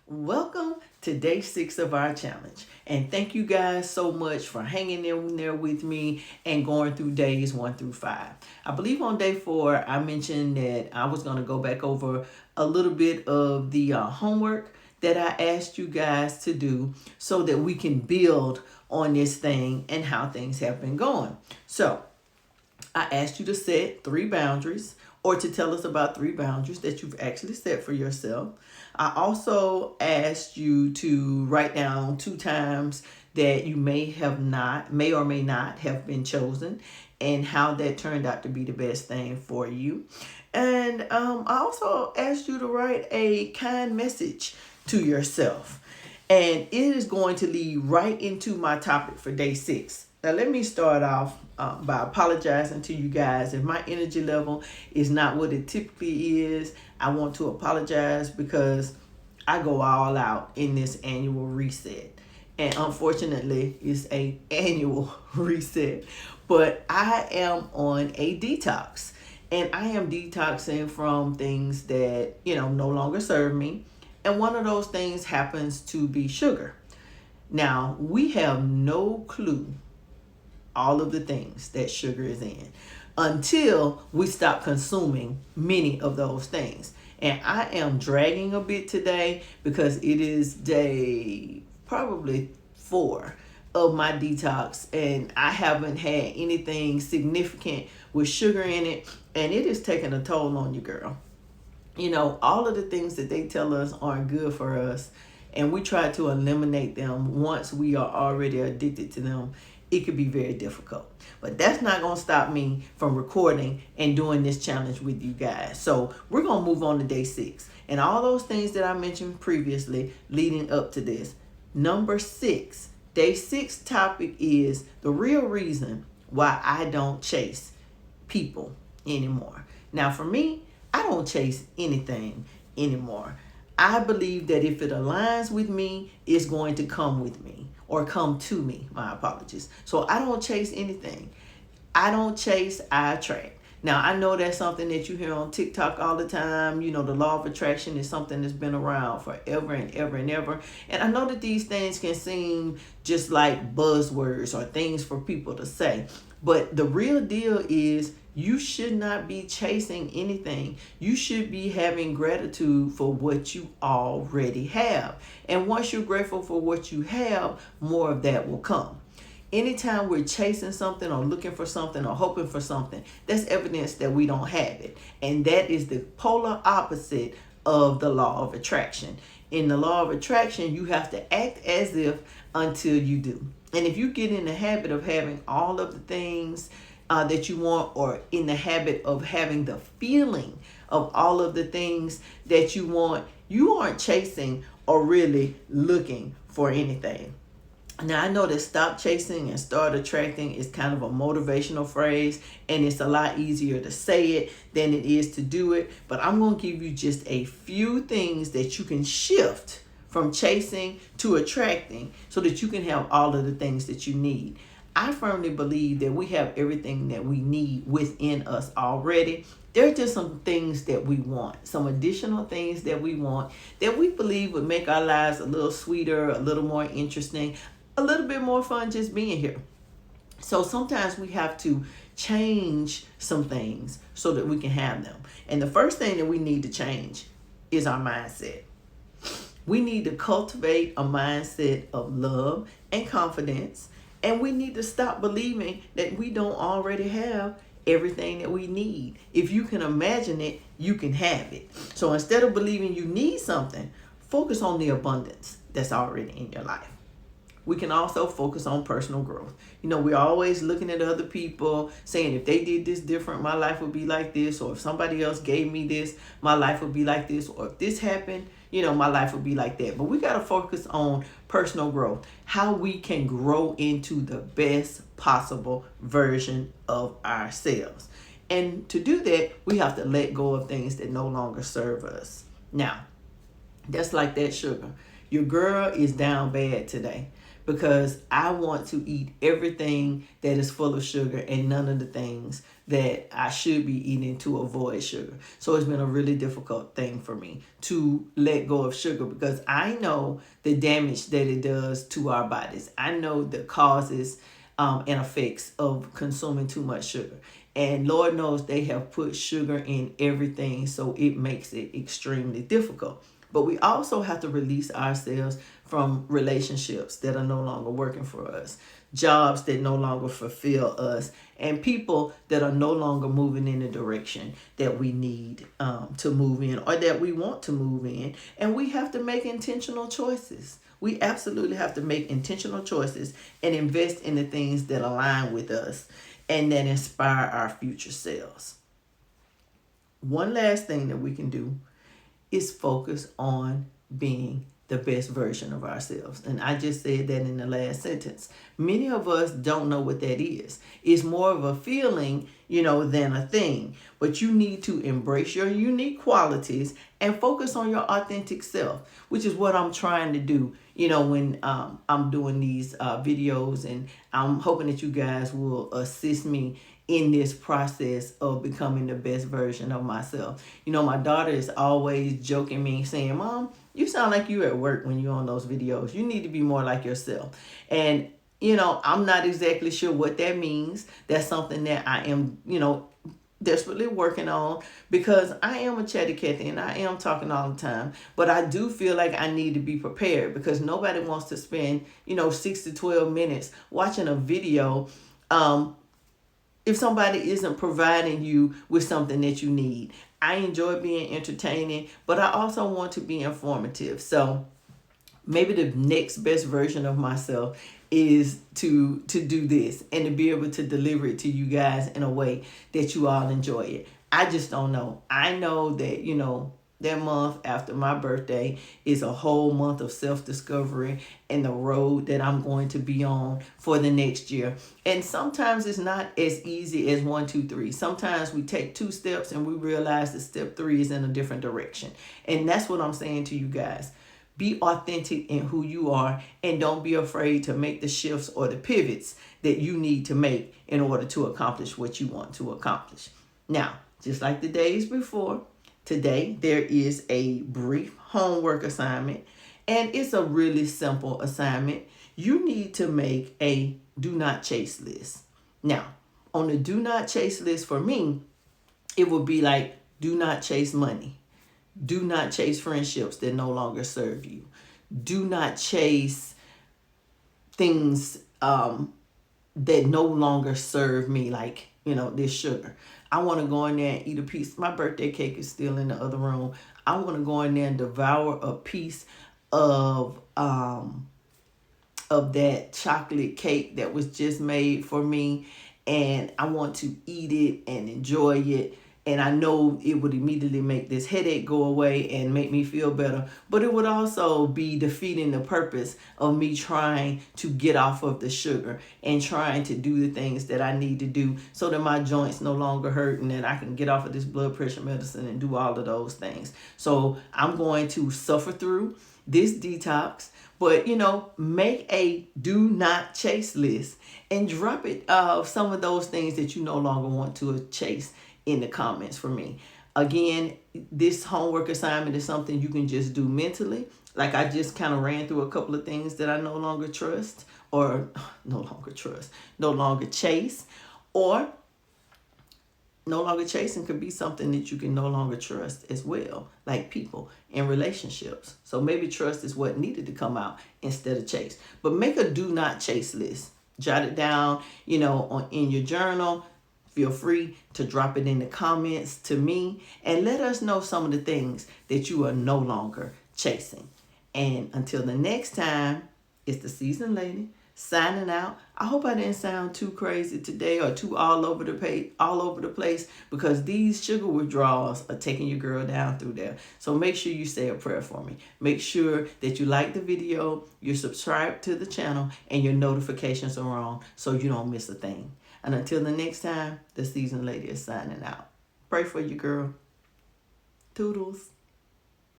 Welcome to day 6 of our challenge. And thank you guys so much for hanging in there with me and going through days 1 through 5. I believe on day 4, I mentioned that I was going to go back over a little bit of the homework that I asked you guys to do so that we can build on this thing and how things have been going. So, I asked you to set 3 boundaries or to tell us about 3 boundaries that you've actually set for yourself. I also asked you to write down 2 times that you may or may not have been chosen and how that turned out to be the best thing for you. And I also asked you to write a kind message to yourself. And it is going to lead right into my topic for day 6. Now, let me start off by apologizing to you guys. If my energy level is not what it typically is, I want to apologize because I go all out in this annual reset. And unfortunately, it's an annual reset. But I am on a detox. And I am detoxing from things that, no longer serve me. And one of those things happens to be sugar. Now, we have no clue all of the things that sugar is in until we stop consuming many of those things. And I am dragging a bit today because it is day probably 4 of my detox, and I haven't had anything significant with sugar in it, and it is taking a toll on you, girl. All of the things that they tell us aren't good for us, and we try to eliminate them once we are already addicted to them, it could be very difficult. But that's not going to stop me from recording and doing this challenge with you guys. So we're going to move on to day 6. And all those things that I mentioned previously leading up to this. Number 6, day 6 topic is the real reason why I don't chase people anymore. Now, for me, I don't chase anything anymore. I believe that if it aligns with me, it's going to come with me or come to me. My apologies. So I don't chase anything. I don't chase, I attract. Now, I know that's something that you hear on TikTok all the time. The law of attraction is something that's been around forever and ever and ever. And I know that these things can seem just like buzzwords or things for people to say. But the real deal is you should not be chasing anything. You should be having gratitude for what you already have. And once you're grateful for what you have, more of that will come. Anytime we're chasing something or looking for something or hoping for something, that's evidence that we don't have it. And that is the polar opposite of the law of attraction. In the law of attraction, you have to act as if until you do. And if you get in the habit of having all of the things that you want, or in the habit of having the feeling of all of the things that you want, you aren't chasing or really looking for anything. Now, I know that stop chasing and start attracting is kind of a motivational phrase, and it's a lot easier to say it than it is to do it. But I'm going to give you just a few things that you can shift from chasing to attracting so that you can have all of the things that you need. I firmly believe that we have everything that we need within us already. There are just some things that we want, some additional things that we want that we believe would make our lives a little sweeter, a little more interesting, a little bit more fun just being here. So sometimes we have to change some things so that we can have them. And the first thing that we need to change is our mindset. We need to cultivate a mindset of love and confidence. And we need to stop believing that we don't already have everything that we need. If you can imagine it, you can have it. So instead of believing you need something, focus on the abundance that's already in your life. We can also focus on personal growth. We're always looking at other people saying, if they did this different, my life would be like this. Or if somebody else gave me this, my life would be like this. Or if this happened, my life would be like that. But we got to focus on personal growth, how we can grow into the best possible version of ourselves. And to do that, we have to let go of things that no longer serve us. Now, that's like that sugar. Your girl is down bad today because I want to eat everything that is full of sugar and none of the things that I should be eating to avoid sugar. So it's been a really difficult thing for me to let go of sugar, because I know the damage that it does to our bodies. I know the causes and effects of consuming too much sugar. And Lord knows they have put sugar in everything, so it makes it extremely difficult. But we also have to release ourselves from relationships that are no longer working for us, jobs that no longer fulfill us, and people that are no longer moving in the direction that we need to move in, or that we want to move in. And we have to make intentional choices. We absolutely have to make intentional choices and invest in the things that align with us and that inspire our future selves. One last thing that we can do is focus on being the best version of ourselves. And I just said that in the last sentence. Many of us don't know what that is. It's more of a feeling, than a thing. But you need to embrace your unique qualities and focus on your authentic self, which is what I'm trying to do, when I'm doing these videos. And I'm hoping that you guys will assist me in this process of becoming the best version of myself. My daughter is always joking me, saying, "Mom, you sound like you at work when you're on those videos. You need to be more like yourself." And, I'm not exactly sure what that means. That's something that I am, desperately working on, because I am a chatty Cathy and I am talking all the time. But I do feel like I need to be prepared, because nobody wants to spend, 6 to 12 minutes watching a video if somebody isn't providing you with something that you need. I enjoy being entertaining, but I also want to be informative. So maybe the next best version of myself is to do this and to be able to deliver it to you guys in a way that you all enjoy it. I just don't know. I know that, that month after my birthday is a whole month of self-discovery and the road that I'm going to be on for the next year. And sometimes it's not as easy as 1, 2, 3. Sometimes we take 2 steps and we realize that step 3 is in a different direction. And that's what I'm saying to you guys. Be authentic in who you are, and don't be afraid to make the shifts or the pivots that you need to make in order to accomplish what you want to accomplish. Now, just like the days before, today there is a brief homework assignment, and it's a really simple assignment. You need to make a do not chase list. Now, on the do not chase list for me, it would be like, do not chase money. Do not chase friendships that no longer serve you. Do not chase things that no longer serve me, like, this sugar. I want to go in there and eat a piece. My birthday cake is still in the other room. I want to go in there and devour a piece of that chocolate cake that was just made for me, and I want to eat it and enjoy it. And I know it would immediately make this headache go away and make me feel better. But it would also be defeating the purpose of me trying to get off of the sugar and trying to do the things that I need to do so that my joints no longer hurt and that I can get off of this blood pressure medicine and do all of those things. So I'm going to suffer through this detox. But, make a do not chase list and drop it some of those things that you no longer want to chase in the comments for me. Again, this homework assignment is something you can just do mentally. Like, I just kind of ran through a couple of things that I no longer trust, or no longer chase, or no longer chasing could be something that you can no longer trust as well, like people and relationships. So maybe trust is what needed to come out instead of chase. But make a do not chase list. Jot it down, in your journal. Feel free to drop it in the comments to me and let us know some of the things that you are no longer chasing. And until the next time, it's the Seasoned Lady signing out. I hope I didn't sound too crazy today or too all over the place, because these sugar withdrawals are taking your girl down through there. So make sure you say a prayer for me. Make sure that you like the video, you're subscribed to the channel, and your notifications are on so you don't miss a thing. And until the next time, the Seasoned Lady is signing out. Pray for you, girl. Toodles.